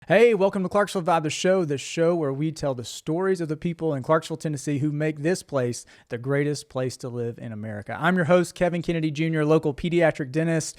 Hey, welcome to Clarksville Vibe the show where we tell the stories of the people in Clarksville, Tennessee who make this place the greatest place to live in America. I'm your host, Kevin Kennedy Jr., local pediatric dentist,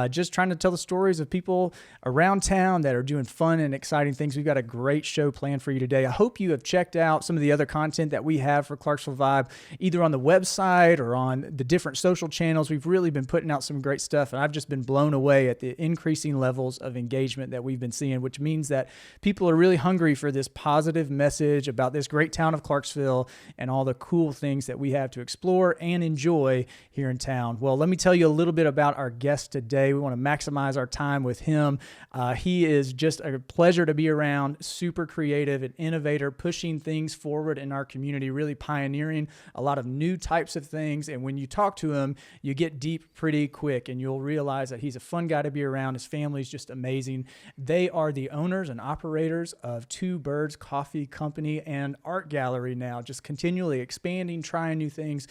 just trying to tell the stories of people around town that are doing fun and exciting things. We've got a great show planned for you today. I hope you have checked out some of the other content that we have for Clarksville Vibe, either on the website or on the different social channels. We've really been putting out some great stuff, and I've just been blown away at the increasing levels of engagement that we've been seeing, which means that people are really hungry for this positive message about this great town of Clarksville and all the cool things that we have to explore and enjoy here in town. Well, let me tell you a little bit about our guest today. We want to maximize our time with him. He is just a pleasure to be around, super creative and innovator, pushing things forward in our community, really pioneering a lot of new types of things. And when you talk to him, you get deep pretty quick, and you'll realize that he's a fun guy to be around. His family's just amazing. They are the owners and operators of Two Birds Coffee Company and Art Gallery now, just continually expanding, trying new things,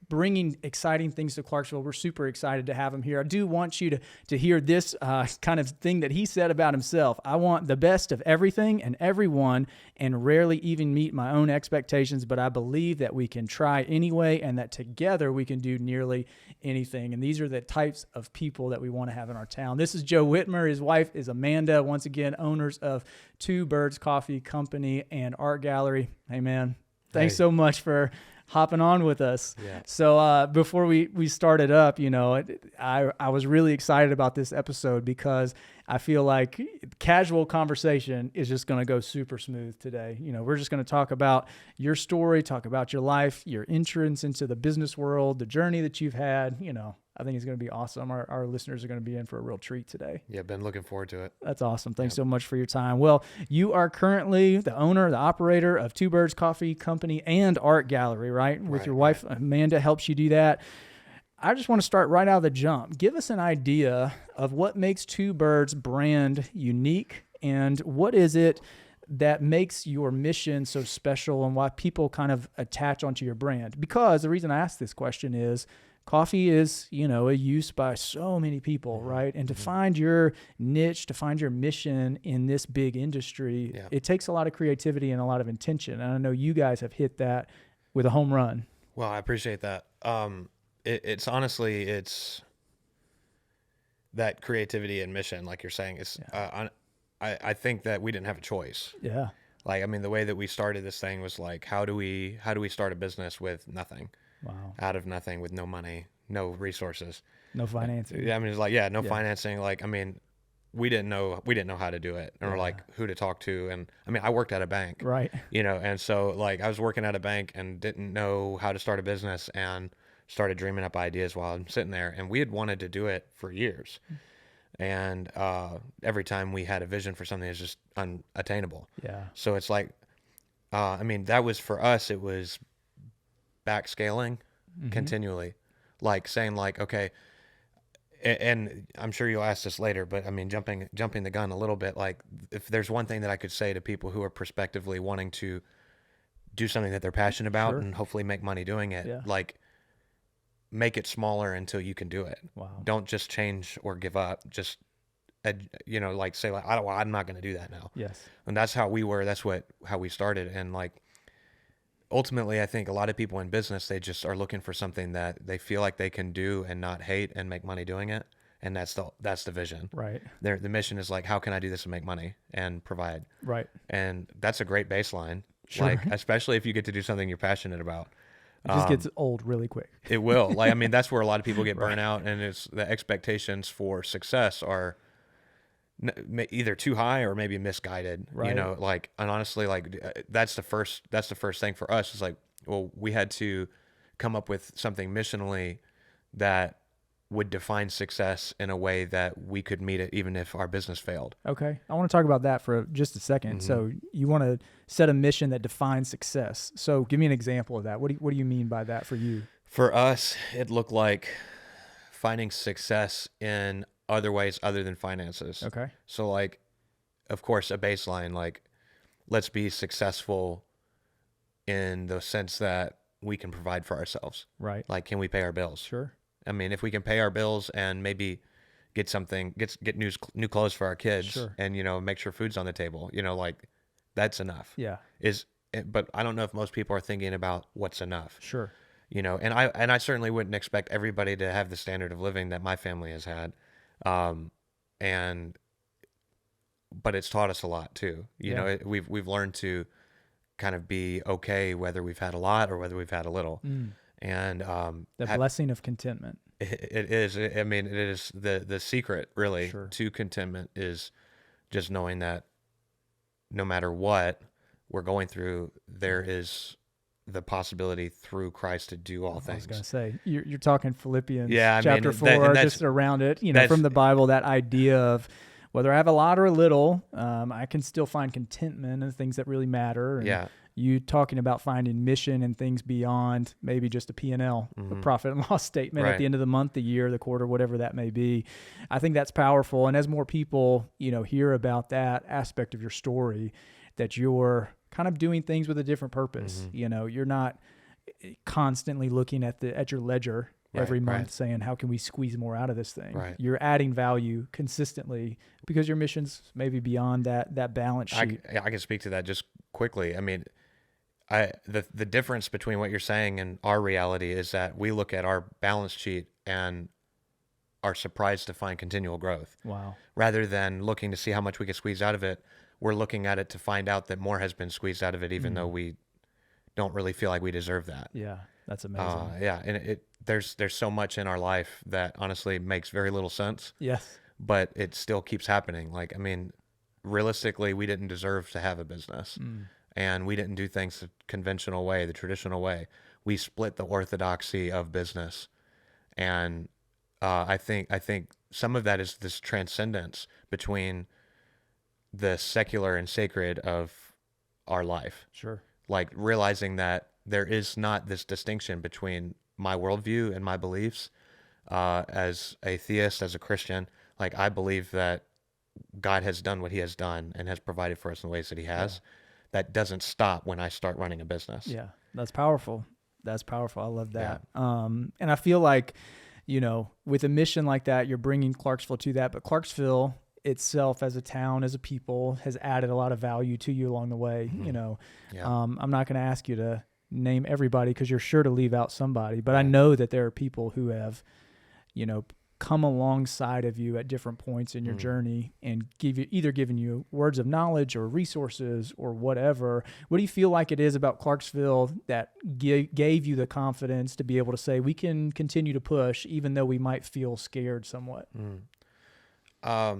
bringing exciting things to Clarksville. We're super excited to have him here. I do want you to hear this kind of thing that he said about himself. I want the best of everything and everyone and rarely even meet my own expectations, but I believe that we can try anyway and that together we can do nearly anything. And these are the types of people that we want to have in our town. This is Joe Witmer. His wife is Amanda, once again, owners of Two Birds Coffee Company and Art Gallery. Hey, man, thanks so much for hopping on with us. Yeah. So before we started up, I was really excited about this episode because I feel like casual conversation is just going to go super smooth today. We're just going to talk about your story, talk about your life, your entrance into the business world, the journey that you've had. I think it's going to be awesome. Our listeners are going to be in for a real treat today. Yeah, been looking forward to it. That's awesome. Thanks so much for your time. Well, you are currently the owner, the operator of Two Birds Coffee Company and Art Gallery, right? With your wife, Amanda, helps you do that. I just want to start right out of the jump. Give us an idea of what makes Two Birds brand unique, and what is it that makes your mission so special and why people kind of attach onto your brand? Because the reason I ask this question is coffee is, a use by so many people, right? And to find your niche, to find your mission in this big industry, it takes a lot of creativity and a lot of intention. And I know you guys have hit that with a home run. Well, I appreciate that. It's honestly that creativity and mission, like you're saying, is, I think that we didn't have a choice. Yeah. The way that we started this thing was like, how do we start a business with nothing? Wow. Out of nothing, with no money, no resources, no financing. Yeah. It's like, no financing. We didn't know how to do it, or who to talk to. And I worked at a bank, right? And so I was working at a bank and didn't know how to start a business, and started dreaming up ideas while I'm sitting there. And we had wanted to do it for years. And every time we had a vision for something, it's just unattainable. Yeah. So it's like, that was, for us, it was backscaling continually, saying okay, and I'm sure you'll ask this later, but jumping the gun a little bit, if there's one thing that I could say to people who are prospectively wanting to do something that they're passionate about and hopefully make money doing it, make it smaller until you can do it. Wow. Don't just change or give up. Just say I'm not going to do that now. Yes. And that's how we were. That's how we started. And ultimately, I think a lot of people in business, they just are looking for something that they feel like they can do and not hate and make money doing it. And that's the vision. Right. The mission is how can I do this and make money and provide? Right. And that's a great baseline. Sure. Especially if you get to do something you're passionate about. It just gets old really quick. It will. That's where a lot of people get burnt out, and it's the expectations for success are either too high or maybe misguided. Right. And honestly, that's the first thing for us is we had to come up with something missionally that would define success in a way that we could meet it even if our business failed. Okay. I want to talk about that for just a second. Mm-hmm. So you want to set a mission that defines success. So give me an example of that. What do you mean by that for you? For us, it looked like finding success in other ways other than finances. Okay. So of course, a baseline, let's be successful in the sense that we can provide for ourselves. Right. Can we pay our bills? Sure. If we can pay our bills and maybe, get new clothes for our kids, Sure. and make sure food's on the table. Like that's enough. Yeah. But I don't know if most people are thinking about what's enough. Sure. And I certainly wouldn't expect everybody to have the standard of living that my family has had, but it's taught us a lot too. We've learned to kind of be okay whether we've had a lot or whether we've had a little, and the blessing of contentment. It is. I mean, it is the secret really to contentment is just knowing that no matter what we're going through, there is the possibility through Christ to do all things. I was going to say, you're talking Philippians chapter 4, just around it, from the Bible, that idea of whether I have a lot or a little, I can still find contentment in things that really matter. And you talking about finding mission and things beyond maybe just a P&L, a profit and loss statement at the end of the month, the year, the quarter, whatever that may be. I think that's powerful. And as more people, hear about that aspect of your story, that you're kind of doing things with a different purpose. You're not constantly looking at your ledger every month saying, how can we squeeze more out of this thing? Right. You're adding value consistently because your mission's maybe beyond that balance sheet. I can speak to that just quickly. I mean, the difference between what you're saying and our reality is that we look at our balance sheet and are surprised to find continual growth. Wow. Rather than looking to see how much we can squeeze out of it, we're looking at it to find out that more has been squeezed out of it, even though we don't really feel like we deserve that. Yeah, that's amazing. And there's so much in our life that honestly makes very little sense. Yes. But it still keeps happening. Realistically, we didn't deserve to have a business, and we didn't do things the conventional way, the traditional way. We split the orthodoxy of business, and I think some of that is this transcendence between the secular and sacred of our life. Sure. Like realizing that there is not this distinction between my worldview and my beliefs. As a theist, as a Christian, I believe that God has done what he has done and has provided for us in ways that he has. Yeah. That doesn't stop when I start running a business. Yeah, that's powerful. That's powerful. I love that. Yeah. And I feel like, with a mission like that, you're bringing Clarksville to that, but Clarksville itself as a town, as a people, has added a lot of value to you along the way. I'm not going to ask you to name everybody because you're sure to leave out somebody, but I know that there are people who have, come alongside of you at different points in your journey and given you words of knowledge or resources or whatever. What do you feel like it is about Clarksville that gave you the confidence to be able to say, we can continue to push even though we might feel scared somewhat? I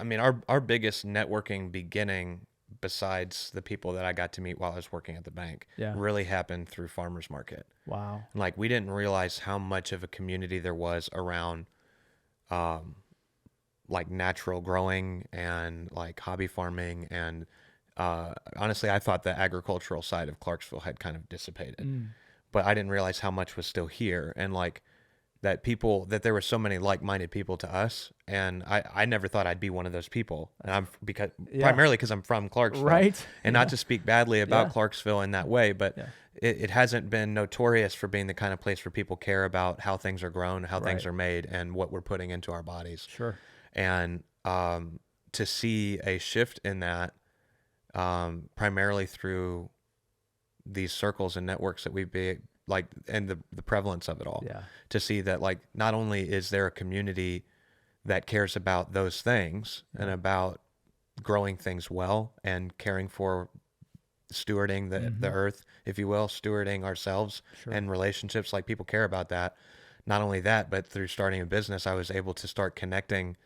mean, our biggest networking beginning, besides the people that I got to meet while I was working at the bank, really happened through farmers market. Wow. We didn't realize how much of a community there was around, natural growing and hobby farming. And, honestly, I thought the agricultural side of Clarksville had kind of dissipated, but I didn't realize how much was still here. And that there were so many like-minded people to us, and I never thought I'd be one of those people, and primarily because I'm from Clarksville, right? And not to speak badly about Clarksville in that way, but it hasn't been notorious for being the kind of place where people care about how things are grown, how things are made, and what we're putting into our bodies. Sure. And to see a shift in that, primarily through these circles and networks that we be. And the prevalence of it all, to see that not only is there a community that cares about those things and about growing things well and caring for stewarding the earth, if you will, stewarding ourselves and relationships, people care about that. Not only that, but through starting a business, I was able to start connecting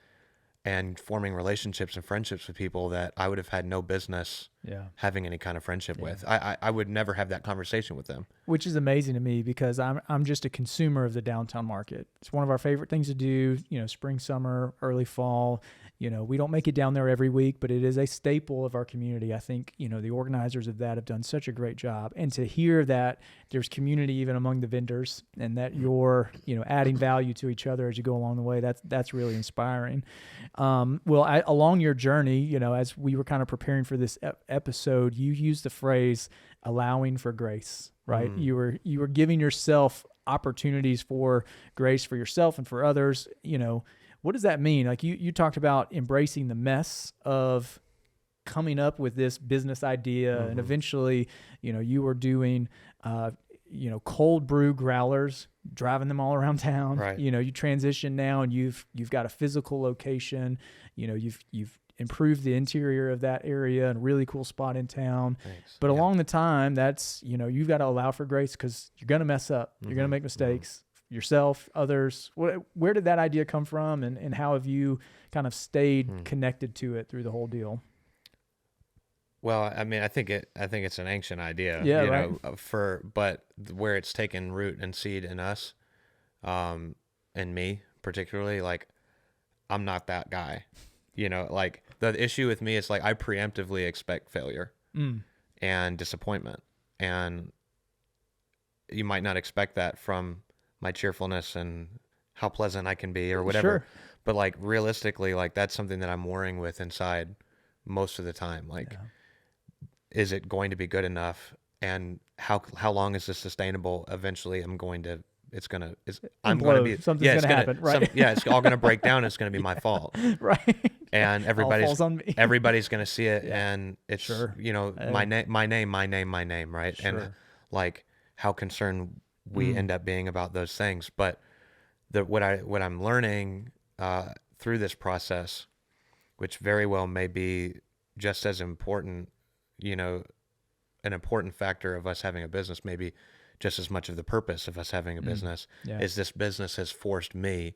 and forming relationships and friendships with people that I would have had no business having any kind of friendship with. I would never have that conversation with them. Which is amazing to me because I'm just a consumer of the downtown market. It's one of our favorite things to do, spring, summer, early fall. We don't make it down there every week, but it is a staple of our community. I think, the organizers of that have done such a great job. And to hear that there's community even among the vendors and that you're, adding value to each other as you go along the way, that's really inspiring. Along your journey, as we were kind of preparing for this episode, you used the phrase allowing for grace, right? You were giving yourself opportunities for grace for yourself and for others. what does that mean? Like you talked about embracing the mess of coming up with this business idea, and eventually, you were doing, cold brew growlers, driving them all around town. Right. You transition now, and you've got a physical location. You've improved the interior of that area, and a really cool spot in town. Thanks. But along the time, that's you've got to allow for grace, because you're gonna mess up. You're gonna make mistakes. Yourself, others. Where did that idea come from, and how have you kind of stayed connected to it through the whole deal? Well, I mean, I think it's an ancient idea, but where it's taken root and seed in us, and me particularly, like, I'm not that guy, like the issue with me is like, I preemptively expect failure and disappointment, and you might not expect that from my cheerfulness and how pleasant I can be or whatever, but like realistically, like that's something that I'm warring with inside most of the time. Like, is it going to be good enough? And how long is this sustainable? Eventually I'm going to something's gonna happen, right? It's all going to break down. It's going to be my fault. Right. And falls on me. everybody's going to see it. And it's, my name, right? Sure. And like how concerned we end up being about those things. But what I'm learning, through this process, which very well may be just as important, an important factor of us having a business, maybe just as much of the purpose of us having a business, is this business has forced me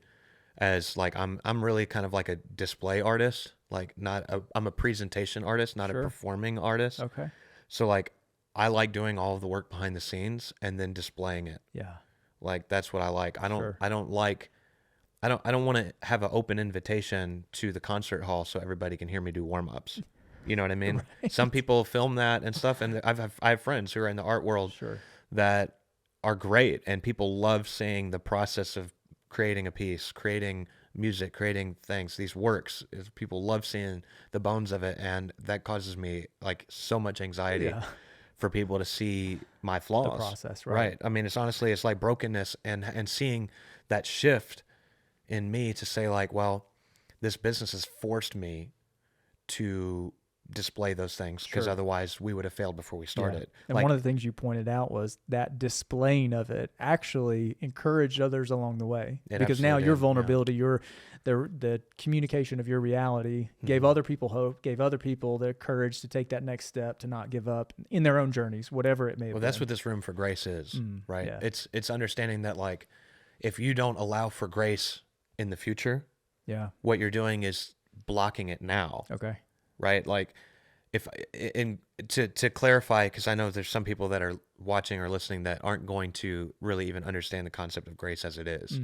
as like, I'm really kind of like a display artist, like I'm a presentation artist, not a performing artist. Okay. So like, I like doing all of the work behind the scenes and then displaying it. Yeah. Like, that's what I like. I don't want to have an open invitation to the concert hall so everybody can hear me do warm-ups. You know what I mean? Right. Some people film that and stuff, and I have friends who are in the art world that are great, and people love seeing the process of creating a piece, creating music, creating things, these works. People love seeing the bones of it, and that causes me like so much anxiety for people to see my flaws. The process, right? I mean, it's like brokenness, and seeing that shift in me to say like, well, this business has forced me to display those things, because otherwise we would have failed before we started. And one of the things you pointed out was that displaying of it actually encouraged others along the way, because now your vulnerability, the communication of your reality gave other people hope, gave other people the courage to take that next step, to not give up in their own journeys, whatever it may have been. That's what this room for grace is, right? Yeah. It's understanding that like, if you don't allow for grace in the future, what you're doing is blocking it now. Okay. Right? Like, to clarify, because I know there's some people that are watching or listening that aren't going to really even understand the concept of grace as it is.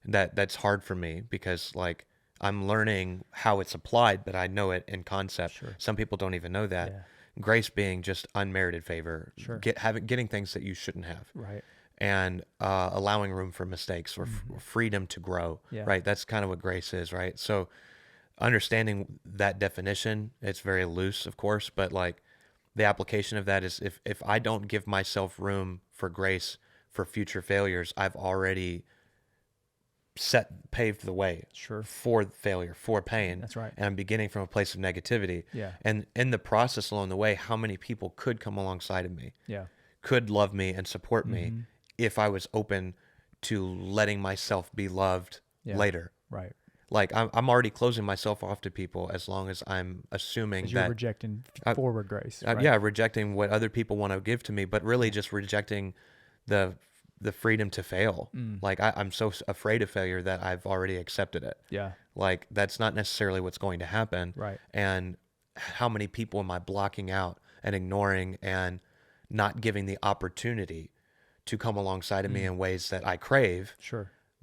That's hard for me, because like, I'm learning how it's applied, but I know it in concept. Some people don't even know that. Grace being just unmerited favor, getting things that you shouldn't have. Right. And allowing room for mistakes, or freedom to grow. Right? That's kind of what grace is, right? So understanding that definition, it's very loose, of course, but like the application of that is, if I don't give myself room for grace for future failures, I've already paved the way for failure, for pain. That's right. And I'm beginning from a place of negativity. And in the process along the way, how many people could come alongside of me, could love me and support me, if I was open to letting myself be loved later. Right. Like, I'm already closing myself off to people as long as I'm assuming you're rejecting forward grace. Right? Rejecting what other people want to give to me, but really just rejecting the freedom to fail. Like, I'm so afraid of failure that I've already accepted it. Like, that's not necessarily what's going to happen. Right. And how many people am I blocking out and ignoring and not giving the opportunity to come alongside of me in ways that I crave?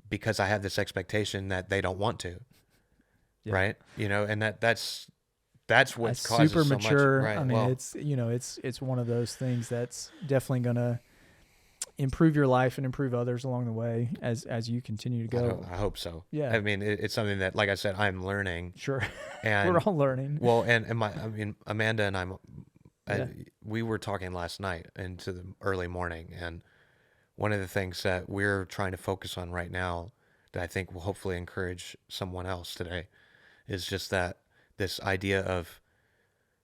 Because I have this expectation that they don't want to, right? And that's what causes super mature. So much. Right. I mean, it's one of those things that's definitely going to improve your life and improve others along the way as you continue to go. I hope so. Yeah. I mean, it's something that, like I said, I'm learning. And we're all learning. Well, and Amanda and we were talking last night into the early morning, and one of the things that we're trying to focus on right now that I think will hopefully encourage someone else today is just that this idea of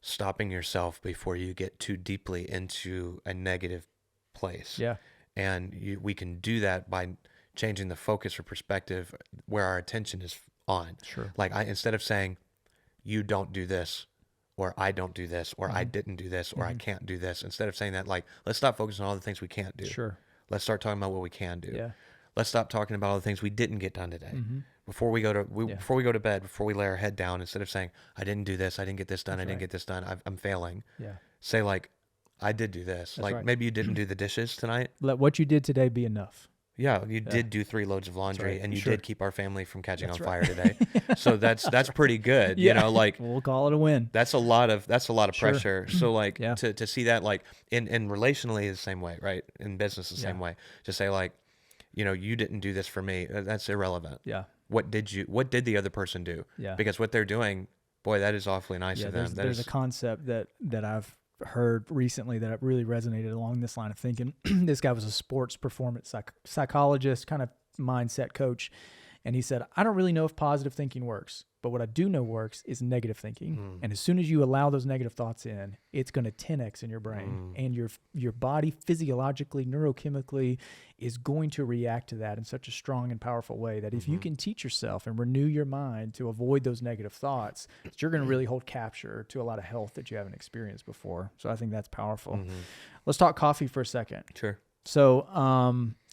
stopping yourself before you get too deeply into a negative place. Yeah. And we can do that by changing the focus or perspective where our attention is on. Sure. Like instead of saying, you don't do this, or I don't do this, or I didn't do this, or I can't do this. Instead of saying that, like, let's stop focusing on all the things we can't do. Sure. Let's start talking about what we can do. Yeah. Let's stop talking about all the things we didn't get done today. Before we go to bed, before we lay our head down, instead of saying, I didn't do this, I didn't get this done, I didn't get this done, I'm failing. Yeah. Say like, I did do this. Like maybe you didn't do the dishes tonight. Let what you did today be enough. Yeah, you did do 3 loads of laundry, and you did keep our family from catching on fire right. today. So that's pretty good. You know, like we'll call it a win. That's a lot of pressure. So like Yeah. to see that like in relationally the same way, right? In business the same way. To say like, you know, you didn't do this for me. That's irrelevant. Yeah. What did the other person do? Yeah. Because what they're doing, boy, that is awfully nice of them. There's a concept that I've heard recently that really resonated along this line of thinking. This guy was a sports performance psychologist, kind of mindset coach. And he said, I don't really know if positive thinking works, but what I do know works is negative thinking. And as soon as you allow those negative thoughts in, it's going to 10x in your brain. And your body physiologically, neurochemically is going to react to that in such a strong and powerful way that if you can teach yourself and renew your mind to avoid those negative thoughts, you're going to really hold capture to a lot of health that you haven't experienced before. So I think that's powerful. Let's talk coffee for a second. Sure. So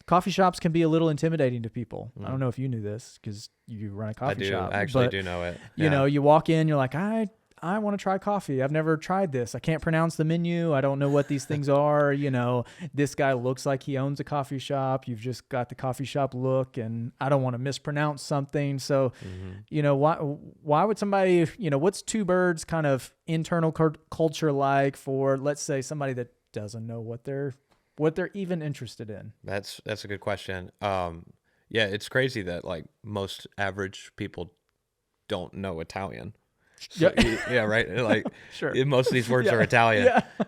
coffee shops can be a little intimidating to people. I don't know if you knew this because you run a coffee shop. I actually do know it. You know, you walk in, you're like, I want to try coffee. I've never tried this. I can't pronounce the menu. I don't know what these things are. You know, this guy looks like he owns a coffee shop. You've just got the coffee shop look, and I don't want to mispronounce something. So, you know, why would somebody, you know, what's Two Birds kind of internal culture like for, let's say, somebody that doesn't know what they're even interested in? That's a good question. Yeah, it's crazy that like most average people don't know Italian. So, yeah, right. Like Sure. most of these words are Italian.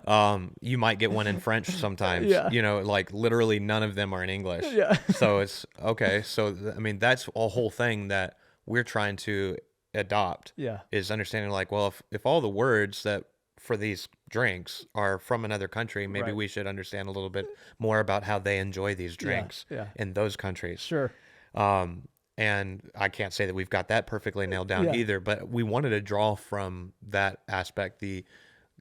Yeah. You might get one in French sometimes. Yeah. You know, like literally none of them are in English. Yeah. So it's okay. So I mean, that's a whole thing that we're trying to adopt. Yeah. Is understanding like, well, if all the words that for these drinks are from another country, maybe we should understand a little bit more about how they enjoy these drinks in those countries. Sure. And I can't say that we've got that perfectly nailed down either, but we wanted to draw from that aspect, the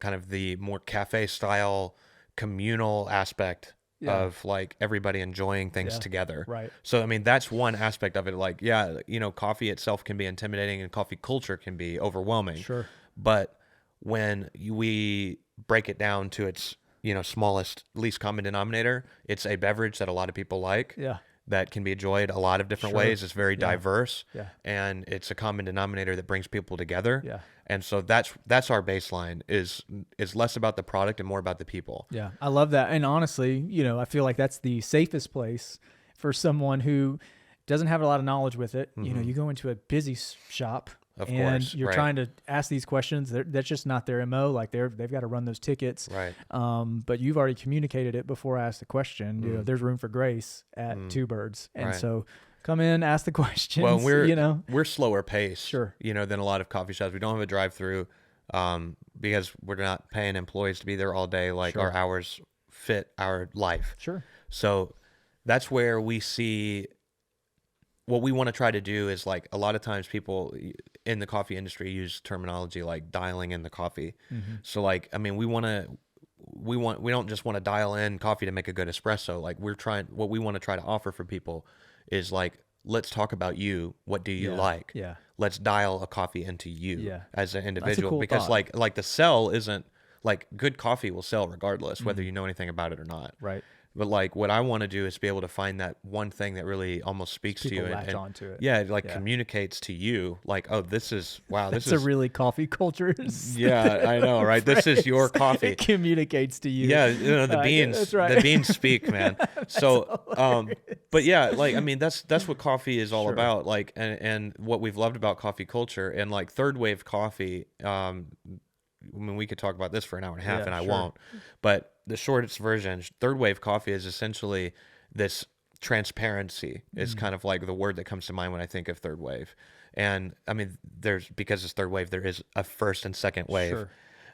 kind of the more cafe style communal aspect of like everybody enjoying things together. Right. So, I mean, that's one aspect of it. Like, yeah, you know, coffee itself can be intimidating and coffee culture can be overwhelming. Sure. But when we break it down to its, you know, smallest, least common denominator, it's a beverage that a lot of people like. Yeah. That can be enjoyed a lot of different ways. It's very diverse, and it's a common denominator that brings people together. Yeah. And so that's our baseline is less about the product and more about the people. Yeah, I love that. And honestly, you know, I feel like that's the safest place for someone who doesn't have a lot of knowledge with it. You know, you go into a busy shop. Of and course, you're trying to ask these questions. That's just not their MO. Like they've got to run those tickets. Right. But you've already communicated it before I asked the question. You know, there's room for grace at Two Birds. And so come in, ask the questions. Well, we're slower paced, Sure. you know, than a lot of coffee shops. We don't have a drive-through because we're not paying employees to be there all day. Like our hours fit our life. Sure. So that's where we see what we want to try to do is like a lot of times people in the coffee industry use terminology like dialing in the coffee. So like, I mean, we don't just want to dial in coffee to make a good espresso. Like what we want to try to offer for people is like, let's talk about you. What do you like? Yeah. Let's dial a coffee into you as an individual. cool Because thought. like the sell isn't like good coffee will sell regardless, whether you know anything about it or not. Right. But like what I want to do is be able to find that one thing that really almost speaks to you People and latch onto it. Yeah, like communicates to you like, oh, this is That's a really coffee culture. Yeah, I know, right? This is your coffee. It communicates to you. Yeah, you know, the beans that's right. the beans speak, man. So but yeah, like I mean that's what coffee is all about. Like and what we've loved about coffee culture and like third wave coffee, I mean, we could talk about this for an hour and a half, and I won't. But the shortest version, third wave coffee is essentially this transparency is kind of like the word that comes to mind when I think of third wave. And I mean, because it's third wave, there is a first and second wave. Sure.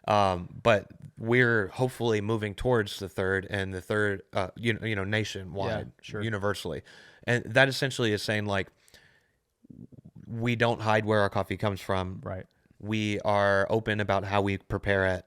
But we're hopefully moving towards the third, and the third, nationwide, universally. And that essentially is saying, like, we don't hide where our coffee comes from. Right. We are open about how we prepare it.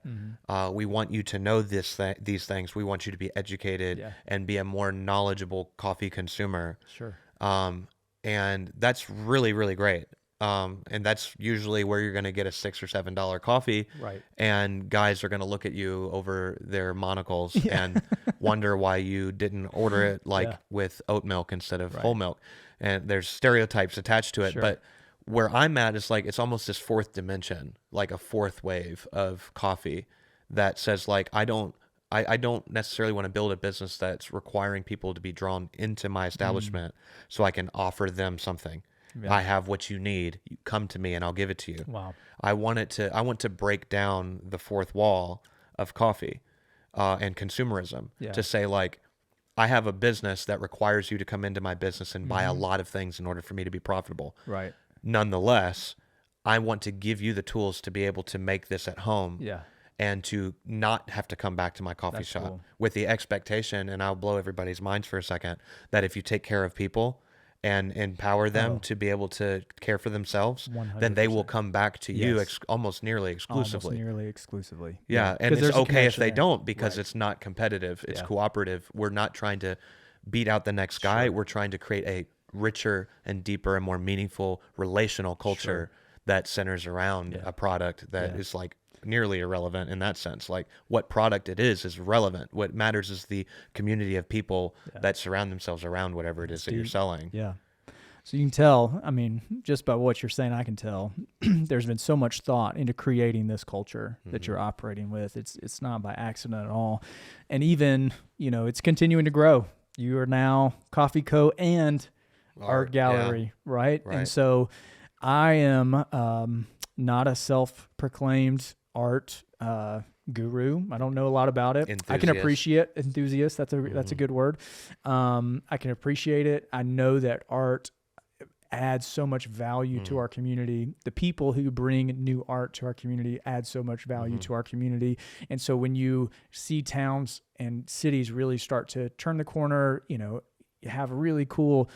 We want you to know these things. We want you to be educated and be a more knowledgeable coffee consumer. Sure. And that's really, really great. And that's usually where you're going to get a $6 or $7 coffee. Right. And guys are going to look at you over their monocles and wonder why you didn't order it with oat milk instead of whole milk. And there's stereotypes attached to it. Sure. But where I'm at is like, it's almost this fourth dimension, like a fourth wave of coffee that says, like, I don't necessarily want to build a business that's requiring people to be drawn into my establishment so I can offer them something. I have what you need. You come to me and I'll give it to you. Wow. I want to break down the fourth wall of coffee and consumerism to say, like, I have a business that requires you to come into my business and buy a lot of things in order for me to be profitable. Right. Nonetheless, I want to give you the tools to be able to make this at home. Yeah. And to not have to come back to my coffee shop with the expectation, and I'll blow everybody's minds for a second, that if you take care of people and empower them to be able to care for themselves, 100%. Then they will come back to you almost nearly exclusively. Yeah, and it's okay if they don't, because it's not competitive. It's cooperative. We're not trying to beat out the next guy. We're trying to create a richer and deeper and more meaningful relational culture that centers around a product that is like nearly irrelevant in that sense. Like, what product it is relevant. What matters is the community of people that surround themselves around whatever it is that you're selling. Yeah. So you can tell, I mean, just by what you're saying, I can tell there's been so much thought into creating this culture that you're operating with. It's not by accident at all. And even, it's continuing to grow. You are now Coffee Co. and Art Gallery, right? And so I am not a self-proclaimed art guru. I don't know a lot about it. I can appreciate enthusiast. That's a good word. I can appreciate it. I know that art adds so much value to our community. The people who bring new art to our community add so much value to our community. And so when you see towns and cities really start to turn the corner, have really cool,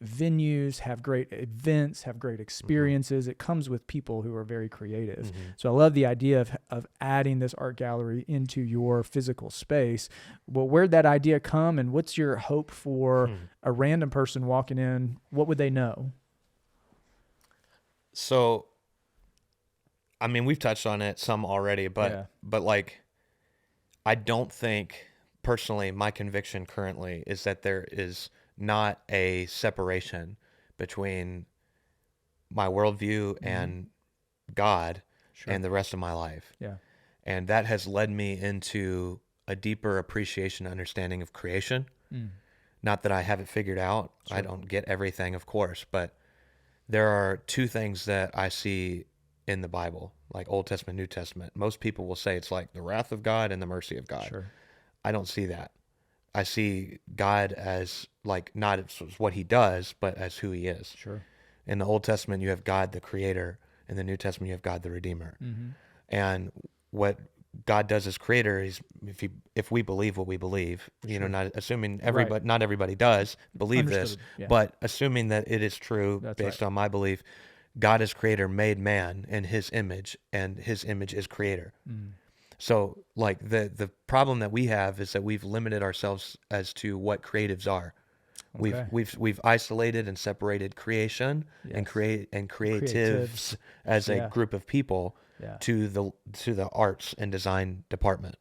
venues, have great events, have great experiences. It comes with people who are very creative. So I love the idea of adding this art gallery into your physical space. Well, where'd that idea come, and what's your hope for a random person walking in? What would they know? So, I mean, we've touched on it some already, but like, I don't think, personally, my conviction currently is that there is not a separation between my worldview and God and the rest of my life. Yeah. And that has led me into a deeper appreciation and understanding of creation. Not that I have it figured out. I don't get everything, of course, but there are two things that I see in the Bible, like Old Testament, New Testament. Most people will say it's like the wrath of God and the mercy of God. I don't see that. I see God as, like, not as what he does, but as who he is. In the Old Testament, you have God, the creator. In the New Testament, you have God, the redeemer. And what God does as creator is, if we believe what we believe, not assuming not everybody does believe this, but assuming that it is true based on my belief, God as creator made man in his image, and his image is creator. So, like, the problem that we have is that we've limited ourselves as to what creatives are. We've isolated and separated creation and creatives as a group of people to the arts and design department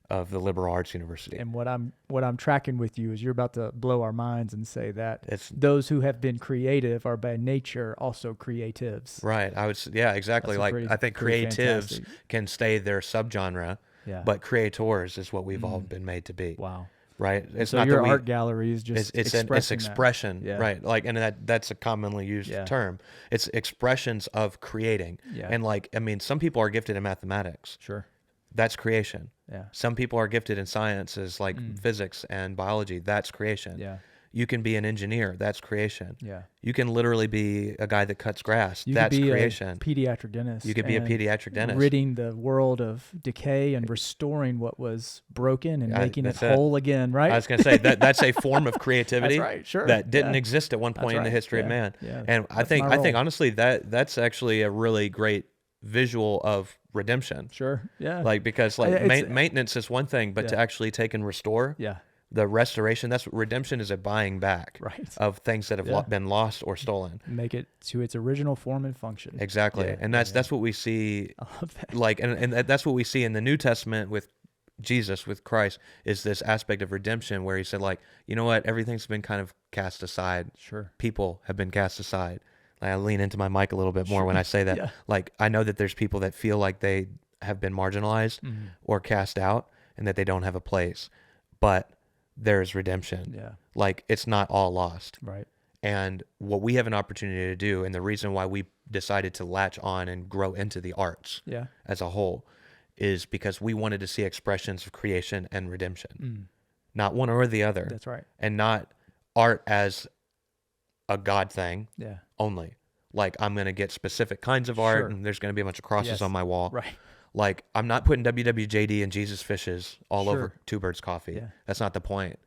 of the liberal arts university. And what I'm tracking with you is you're about to blow our minds and say that those who have been creative are by nature also creatives. Right. Exactly. I think creatives can stay their subgenre, but creators is what we've all been made to be. Wow. Right. It's so not your art gallery is just it's expression, right? Like, and that's a commonly used term. It's expressions of creating. And, like, I mean, some people are gifted in mathematics. That's creation. Yeah. Some people are gifted in sciences like physics and biology. That's creation. Yeah. You can be an engineer. That's creation. Yeah. You can literally be a guy that cuts grass. You That's could be creation. a pediatric dentist. You could be a and pediatric dentist. ridding the world of decay and restoring what was broken and making it that's it. whole again, right? I was going to say that's a form of creativity That's right, sure. that didn't Yeah. exist at one point in the right. history of Yeah. man. Yeah. And I That's think my role. honestly that's actually a really great visual of redemption. Sure. Yeah. Like because like It's- maintenance is one thing, but to actually take and restore, yeah. the restoration, that's what redemption is, a buying back Right. of things that have Yeah. been lost or stolen. Make it to its original form and function. Exactly. Yeah, And that's what we see I love that. like and that's what we see in the New Testament with Jesus, with Christ, is this aspect of redemption where he said, like, you know what, everything's been kind of cast aside. Sure. People have been cast aside. Like, I lean into my mic a little bit more when I say that. Yeah. Like, I know that there's people that feel like they have been marginalized or cast out and that they don't have a place, but there's redemption. Yeah. Like, it's not all lost. Right. And what we have an opportunity to do, and the reason why we decided to latch on and grow into the arts Yeah. as a whole, is because we wanted to see expressions of creation and redemption, not one or the other. That's right. And not art as a God thing Yeah. only. Like, I'm going to get specific kinds of art Sure. and there's going to be a bunch of crosses Yes. on my wall. Right. Like, I'm not putting WWJD and Jesus Fishes all Sure. over Two Birds Coffee. Yeah. That's not the point.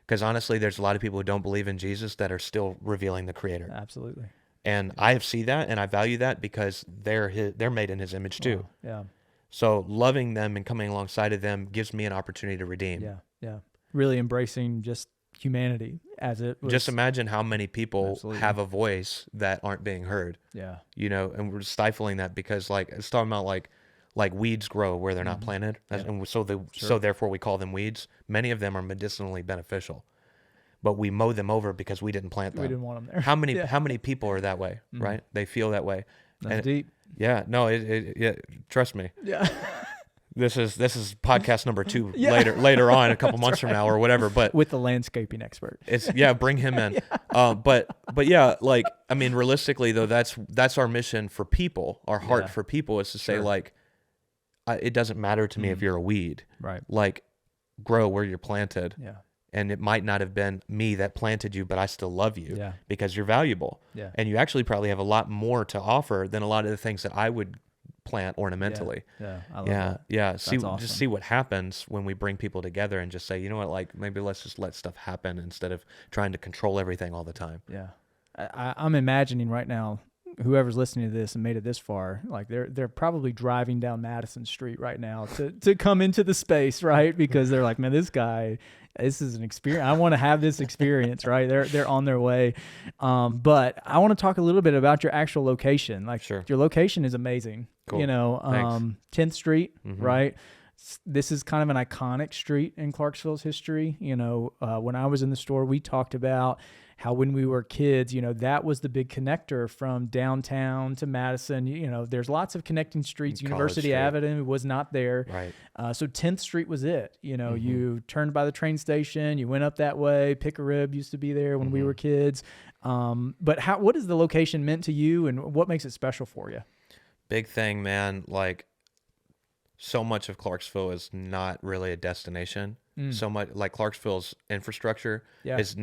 Because honestly, there's a lot of people who don't believe in Jesus that are still revealing the Creator. Absolutely. And I see that and I value that because they're made in His image too. Wow. Yeah. So loving them and coming alongside of them gives me an opportunity to redeem. Yeah. Yeah. Really embracing just humanity as it was. Just imagine how many people Absolutely. have a voice that aren't being heard, Yeah. you know, and we're stifling that because, like, it's talking about like weeds grow where they're not planted. And so therefore we call them weeds. Many of them are medicinally beneficial, but we mow them over because we didn't plant them. We didn't want them there. How many people are that way, right? They feel that way. That's And deep. yeah, no, yeah, trust me. Yeah. This is podcast number 2 later on, a couple months from now or whatever. But With the landscaping expert. it's bring him in. But yeah, like, I mean, realistically though, that's our mission for people. Our heart for people is to say, like, it doesn't matter to me if you're a weed. Right. Like, grow where you're planted. Yeah. And it might not have been me that planted you, but I still love you Yeah. because you're valuable. Yeah. And you actually probably have a lot more to offer than a lot of the things that I would plant ornamentally. Yeah. I love Yeah, that. yeah. See, awesome. just see what happens when we bring people together and just say, you know what, like, maybe let's just let stuff happen instead of trying to control everything all the time. Yeah. I'm imagining right now, whoever's listening to this and made it this far, like they're probably driving down Madison Street right now to come into the space, right? Because they're like, man, this is an experience. I want to have this experience, right? They're on their way. But I want to talk a little bit about your actual location. Like, Sure. Your location is amazing. Cool. You know, Thanks. 10th Street, Mm-hmm. right? This is kind of an iconic street in Clarksville's history. You know, when I was in the store, we talked about how when we were kids, you know, that was the big connector from downtown to Madison. You know, there's lots of connecting streets. College University Street. Avenue was not there. Right. So 10th Street was it. You know, Mm-hmm. you turned by the train station, you went up that way. Pick a Rib used to be there when we Mm-hmm. were kids. But what has the location meant to you and what makes it special for you? Big thing, man. Like, so much of Clarksville is not really a destination. So much, like, Clarksville's infrastructure Yeah. is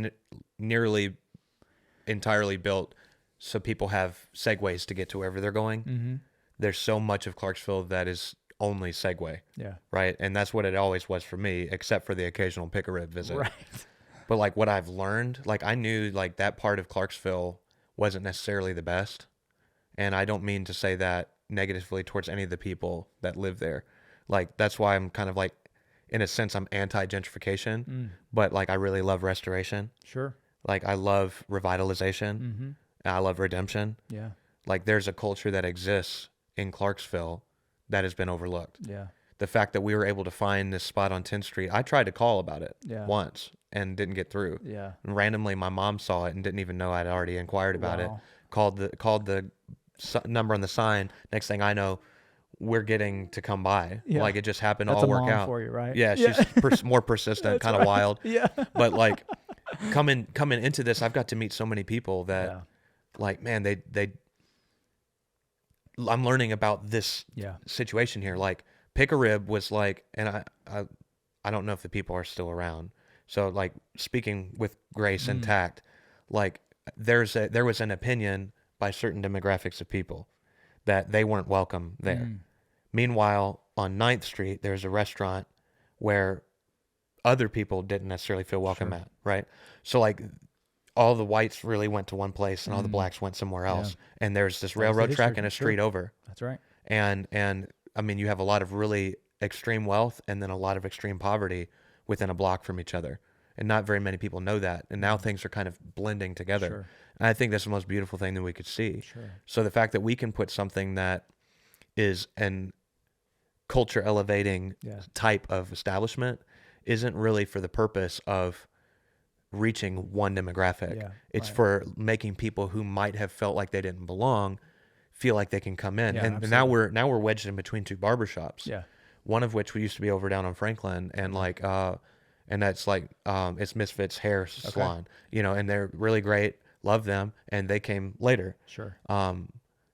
nearly entirely built so people have segues to get to wherever they're going. Mm-hmm. There's so much of Clarksville that is only Segway, Yeah. right? And that's what it always was for me, except for the occasional pick-a-rib visit. Right. But, like, what I've learned, like, I knew, like, that part of Clarksville wasn't necessarily the best. And I don't mean to say that negatively towards any of the people that live there. Like, that's why I'm kind of, like, in a sense, I'm anti-gentrification, but, like, I really love restoration. Sure. Like, I love revitalization. Mm-hmm. And I love redemption. Yeah. Like, there's a culture that exists in Clarksville that has been overlooked. Yeah. The fact that we were able to find this spot on 10th Street, I tried to call about it Yeah. once and didn't get through. Yeah. And randomly, my mom saw it and didn't even know I'd already inquired about it. Wow. Called the number on the sign. Next thing I know, we're getting to come by. Yeah. Like, it just happened to That's all a work mom out for you, right? Yeah, she's more persistent, kind of wild. Yeah. But, like, coming into this, I've got to meet so many people that, Yeah. like, man, I'm learning about this Yeah. situation here. Like, Pick a Rib was like, and I don't know if the people are still around. So like speaking with grace and tact, like there was an opinion by certain demographics of people that they weren't welcome there. Meanwhile, on 9th Street, there's a restaurant where other people didn't necessarily feel welcome at, right? So like all the whites really went to one place and all the blacks went somewhere else. Yeah. And there's this railroad track and a street over. That's right. And I mean, you have a lot of really extreme wealth and then a lot of extreme poverty within a block from each other. And not very many people know that. And now things are kind of blending together. Sure. And I think that's the most beautiful thing that we could see. Sure. So the fact that we can put something that is an culture elevating type of establishment isn't really for the purpose of reaching one demographic. Yeah, it's for making people who might have felt like they didn't belong feel like they can come in. Yeah, and now we're wedged in between two barbershops. Yeah. One of which we used to be over down on Franklin, and like and that's like it's Misfits Hair Salon, you know, and they're really great, love them, and they came later. Sure. And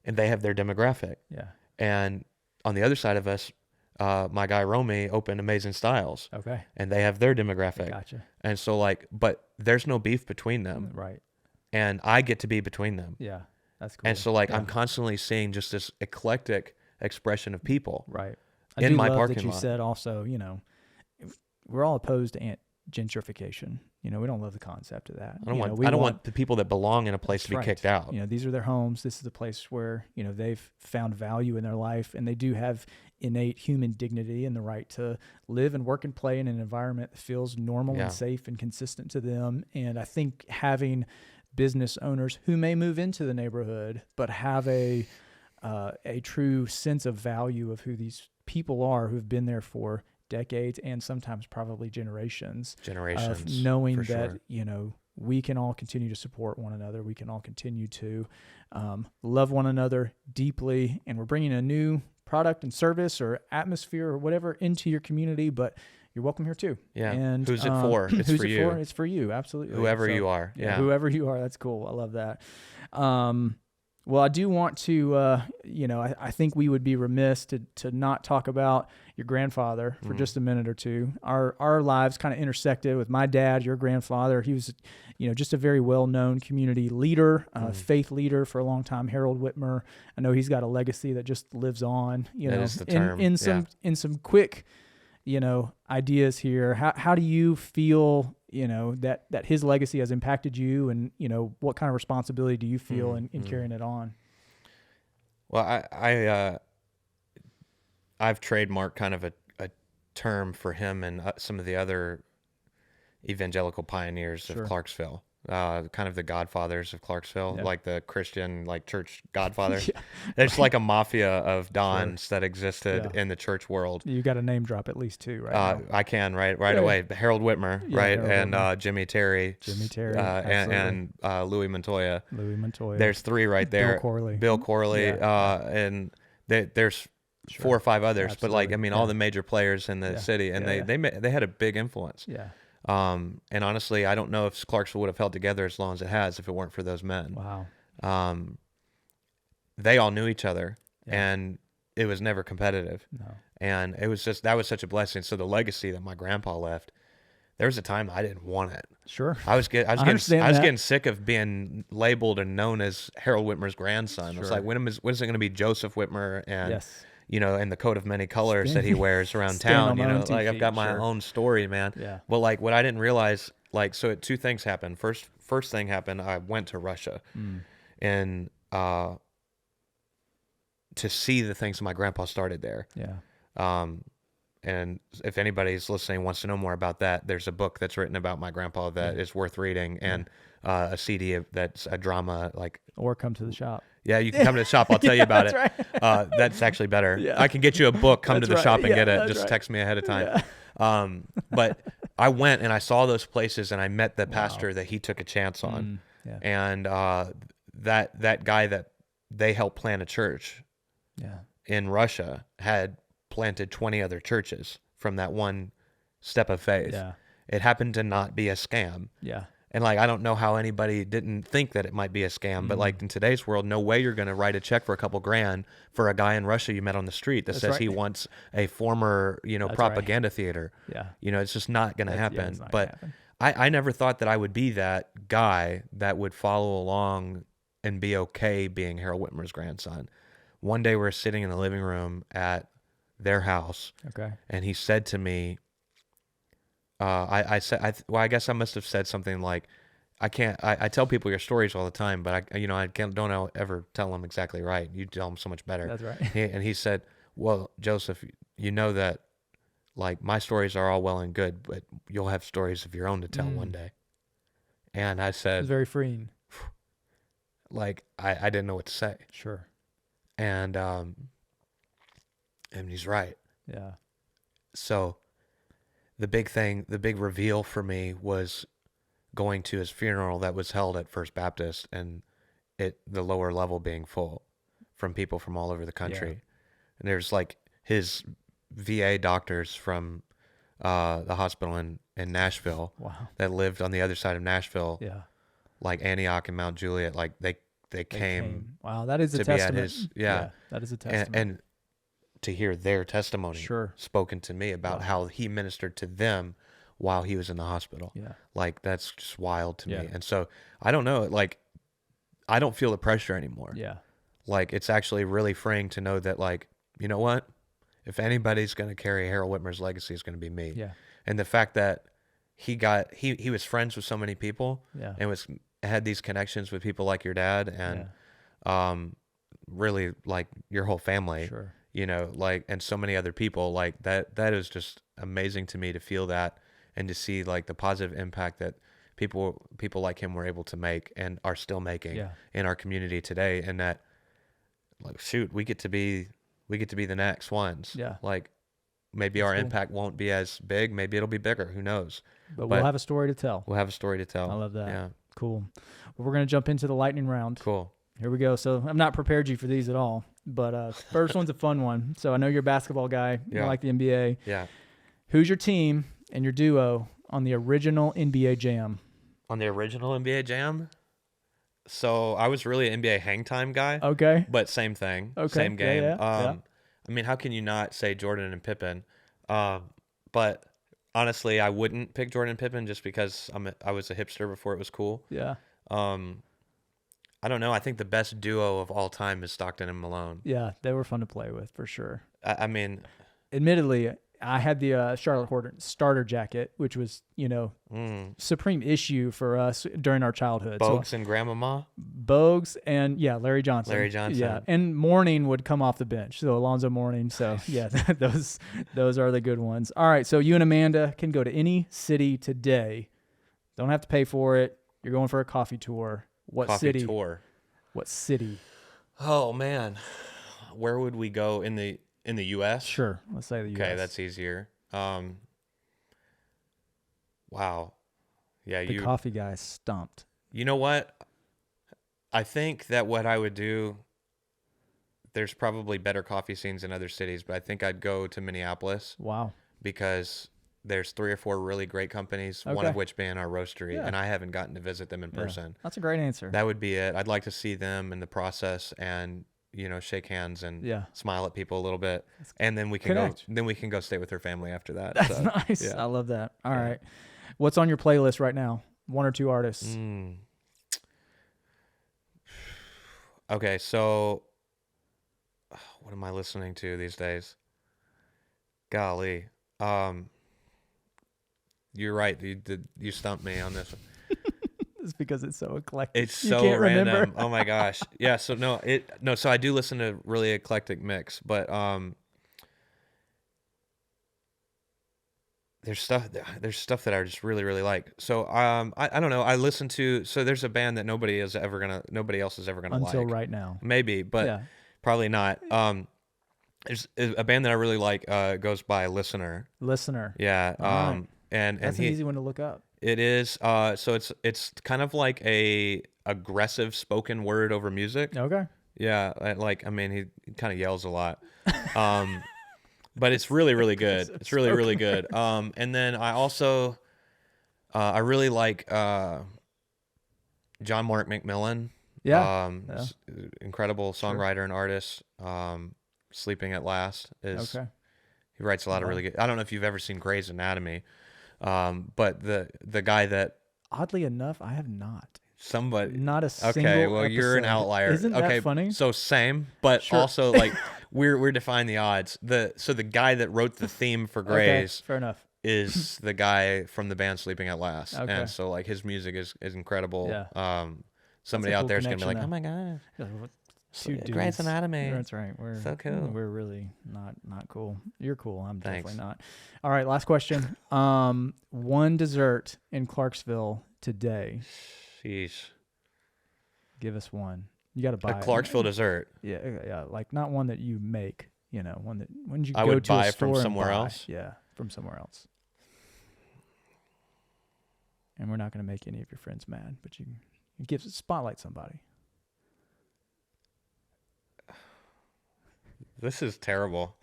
they have their demographic. Yeah. And on the other side of us, my guy Romy opened Amazing Styles. Okay. And they have their demographic. Gotcha. And so like, but there's no beef between them. Right. And I get to be between them. Yeah. That's cool. And so like, I'm constantly seeing just this eclectic expression of people. Right. In my parking lot. That you said also, you know, we're all opposed to gentrification. You know, we don't love the concept of that. I don't want the people that belong in a place to be kicked out. You know, these are their homes. This is the place where, you know, they've found value in their life, and they do have innate human dignity and the right to live and work and play in an environment that feels normal and safe and consistent to them. And I think having business owners who may move into the neighborhood but have a true sense of value of who these people are who've been there for decades and sometimes probably generations of knowing that, you know, we can all continue to support one another. We can all continue to love one another deeply, and we're bringing a new product and service or atmosphere or whatever into your community, but you're welcome here too. Yeah. And who's it for? It's who's for it you. For? It's for you. Absolutely. Whoever you are. Yeah. Whoever you are. That's cool. I love that. Well, I do want to, you know, I think we would be remiss to not talk about your grandfather for just a minute or two. Our lives kind of intersected with my dad, your grandfather. He was, you know, just a very well-known community leader, faith leader for a long time, Harold Witmer. I know he's got a legacy that just lives on, you know, is the term. In some quick, you know, ideas here. How do you feel, you know, that his legacy has impacted you, and, you know, what kind of responsibility do you feel in carrying it on? Well, I've trademarked kind of a term for him and some of the other evangelical pioneers of Clarksville, kind of the Godfathers of Clarksville, like the Christian, like church Godfather. There's like a mafia of Dons that existed in the church world. You got a name drop at least two, right? I can right away. Harold Witmer, right, Harold and Witmer. Jimmy Terry, and Louis Montoya. There's three right there. Bill Corley, and there's 4 or 5 others, but like, I mean, all the major players in the city, and they had a big influence. Yeah. And honestly, I don't know if Clarksville would have held together as long as it has if it weren't for those men. Wow. They all knew each other, and it was never competitive. No. And it was just, that was such a blessing. So the legacy that my grandpa left, there was a time I didn't want it. Sure. I was getting sick of being labeled and known as Harold Whitmer's grandson. Sure. I was like, when is it going to be Joseph Whitmer and you know, and the coat of many colors that he wears around town, you know, like I've got my own story, man. Yeah. But like what I didn't realize, like, so 2 things happened. First thing happened, I went to Russia and to see the things my grandpa started there. Yeah. And if anybody's listening wants to know more about that, there's a book that's written about my grandpa that is worth reading, and a CD that's a drama, like, or come to the shop. Yeah, you can come to the shop. I'll tell you about it. Right. That's actually better. Yeah. I can get you a book. Come to the shop and get it. Just text me ahead of time. Yeah. But I went and I saw those places, and I met the pastor that he took a chance on. And that guy that they helped plant a church in Russia had planted 20 other churches from that one step of faith. Yeah. It happened to not be a scam. Yeah. And like, I don't know how anybody didn't think that it might be a scam, but like in today's world, no way you're going to write a check for a couple grand for a guy in Russia you met on the street that says he wants a former, propaganda theater. Yeah. It's just not going to happen. it's not But gonna happen. I never thought that I would be that guy that would follow along and be okay being Harold Whitmer's grandson. One day we're sitting in the living room at their house. Okay. And he said to me, I guess I must have said something like, I tell people your stories all the time, but don't ever tell them exactly right. You tell them so much better. That's right. And he said, well, Joseph, you know that like my stories are all well and good, but you'll have stories of your own to tell one day. And I said, It's very freeing. Like, I didn't know what to say. Sure. And he's right. Yeah. So the big reveal for me was going to his funeral that was held at First Baptist, and the lower level being full from people from all over the country. Yeah. And there's like his VA doctors from the hospital in Nashville that lived on the other side of Nashville. Yeah. Like Antioch and Mount Juliet, like they came. Wow, that is a to testament. be at his, yeah, that is a testament. And to hear their testimony spoken to me about how he ministered to them while he was in the hospital. Yeah. Like, that's just wild to me. And so I don't know, like, I don't feel the pressure anymore. Yeah. Like, it's actually really freeing to know that, like, you know what? If anybody's going to carry Harold Whitmer's legacy, it's going to be me. Yeah. And the fact that he was friends with so many people and had these connections with people like your dad and really like your whole family. Sure. Like, and so many other people, like that is just amazing to me to feel that and to see like the positive impact that people like him were able to make and are still making in our community today. And that, like, shoot, we get to be the next ones. Yeah. Like, maybe our impact won't be as big. Maybe it'll be bigger. Who knows? But we'll have a story to tell. We'll have a story to tell. I love that. Yeah. Cool. Well, we're going to jump into the lightning round. Cool. Here we go. So I've not prepared you for these at all, but first one's a fun one. So I know you're a basketball guy. You like the NBA. Yeah. Who's your team and your duo on the original NBA Jam? On the original NBA Jam? So I was really an NBA hang time guy. Okay. But same thing. Okay. Same game. Yeah. I mean, how can you not say Jordan and Pippen? But honestly, I wouldn't pick Jordan and Pippen just because I was a hipster before it was cool. Yeah. I don't know. I think the best duo of all time is Stockton and Malone. Yeah, they were fun to play with for sure. I mean, admittedly, I had the Charlotte Hornets starter jacket, which was, supreme issue for us during our childhood. Bogues and Grandmama? Bogues and, Larry Johnson. Larry Johnson. Yeah, and Mourning would come off the bench. So Alonzo Mourning. So, those are the good ones. All right, so you and Amanda can go to any city today. Don't have to pay for it. You're going for a coffee tour. What city? What city? Oh, man. Where would we go in the U.S.? Sure. Let's say the U.S. Okay, that's easier. Wow. Yeah, the coffee guy stumped. You know what? I think that what I would do, there's probably better coffee scenes in other cities, but I think I'd go to Minneapolis. Wow. Because there's 3 or 4 really great companies, one of which being our roastery, and I haven't gotten to visit them in person. That's a great answer. That would be it. I'd like to see them in the process and, shake hands and smile at people a little bit. And then we can go stay with her family after that. That's nice. Yeah. I love that. All right. What's on your playlist right now? 1 or 2 artists? Okay, so what am I listening to these days? Golly. You're right. You stumped me on this one. It's because it's so eclectic. It's so random. Remember. Oh my gosh. Yeah. So so I do listen to really eclectic mix, but there's stuff that I just really, really like. So I don't know. I listen to, so there's a band that nobody else is ever gonna like until right now. Maybe, but probably not. There's a band that I really like, goes by Listener. Yeah. Right. And that's an easy one to look up. It is. So it's kind of like a aggressive spoken word over music. Okay. Yeah. He kind of yells a lot. But it's really, really good. It's really, really good. And then I also, I really like John Mark McMillan. Yeah. Incredible songwriter and artist. Sleeping at Last is. Okay. He writes a lot of really good. I don't know if you've ever seen Grey's Anatomy, but the guy that. Oddly enough, I have not. Somebody. Not a single. Okay, well, episode. you're an outlier. Isn't that funny? So same, but Sure. also like we're defying the odds. So the guy that wrote the theme for Grey's. Okay, fair enough. Is the guy from the band Sleeping at Last. Okay. And so like his music is incredible. Yeah. Somebody That's a out cool there is gonna be like, connection oh my god, Two dudes. Grey's Anatomy. That's right. We're so cool. We're really not cool. You're cool. I'm Thanks. definitely not. All right, last question. One dessert in Clarksville today. Sheesh. Give us one. You got to buy A Clarksville dessert. Yeah, like not one that you make. You know, one that when you I go would to buy a store from and somewhere buy. else? Yeah, from somewhere else. And we're not going to make any of your friends mad, but you spotlight somebody. This is terrible.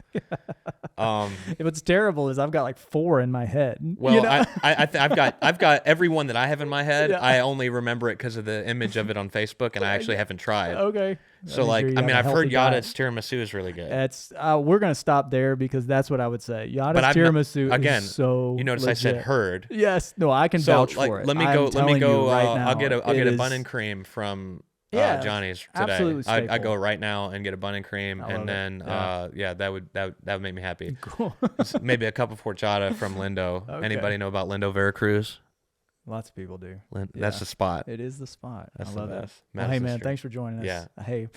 What's terrible is I've got like 4 in my head. Well, you know? I've got every one that I have in my head. Yeah. I only remember it because of the image of it on Facebook, and I actually haven't tried. Okay. So I've heard Yada's tiramisu is really good. It's we're gonna stop there because that's what I would say. Yada's But tiramisu again, is so. You notice legit. I said heard. Yes. No, I can vouch for it. Let me I'm go. telling you right now, I'll get a it bun is- and cream from Yeah, Johnny's today. absolutely I staple. go right now and get a bun and cream, I love and then it. that would make me happy. Cool. Maybe a cup of horchata from Lindo. Okay. Anybody know about Lindo Veracruz? Lots of people do. That's the spot. It is the spot. That's I the love it. best. Well, hey, Madison man, Street. thanks for joining us. Yeah. Hey,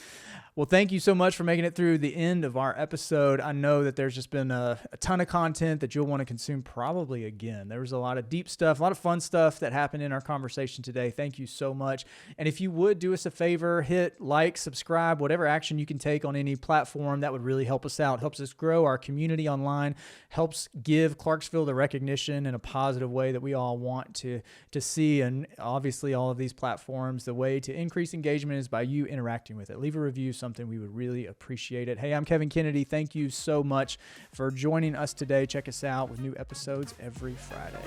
well, thank you so much for making it through the end of our episode. I know that there's just been a ton of content that you'll want to consume probably again. There was a lot of deep stuff, a lot of fun stuff that happened in our conversation today. Thank you so much. And if you would do us a favor, hit like, subscribe, whatever action you can take on any platform, that would really help us out. Helps us grow our community online, helps give Clarksville the recognition in a positive way that we all want to see. And obviously all of these platforms, the way to increase engagement is by you interacting with it. Leave a review, something we would really appreciate it. Hey, I'm Kevin Kennedy. Thank you so much for joining us today. Check us out with new episodes every Friday.